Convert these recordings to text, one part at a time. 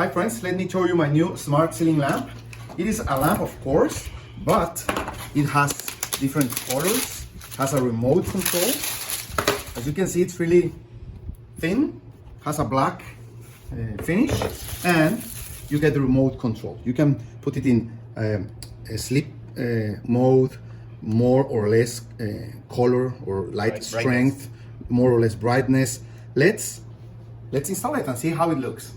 Hi friends, let me show you my new smart ceiling lamp. It is a lamp, of course, but it has different colors, has a remote control. As you can see, it's really thin, has a black finish, and you get the remote control. You can put it in a sleep mode, more or less color or light strength, more or less brightness. Let's install it and see how it looks.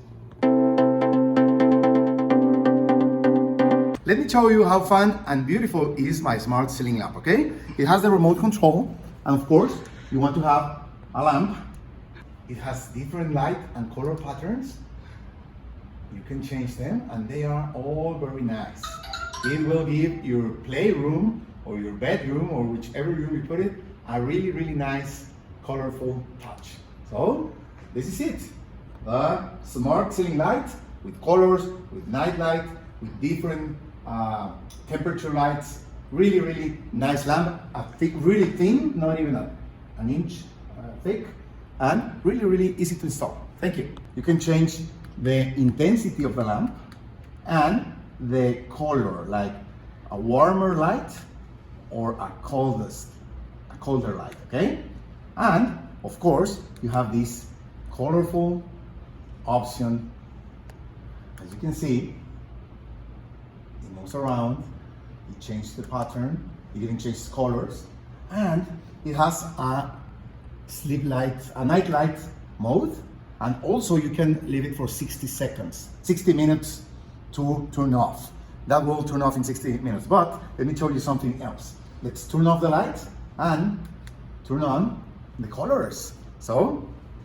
Let me show you how fun and beautiful is my smart ceiling lamp, okay? It has the remote control, and of course, you want to have a lamp. It has different light and color patterns. You can change them, and they are all very nice. It will give your playroom or your bedroom or whichever room you put it a really, really nice, colorful touch. So, this is it. The smart ceiling light with colors, with night light, with different temperature lights. Really, really nice lamp. Really thin, not even an inch thick, and really, really easy to install. Thank you. You can change the intensity of the lamp and the color, like a warmer light or a colder light, okay? And of course, you have this colorful option. As you can see, it moves around, it changes the pattern, it even changes colors, and it has a sleep light, a night light mode, and also you can leave it for 60 minutes to turn off. That will turn off in 60 minutes, but let me show you something else. Let's turn off the light and turn on the colors. So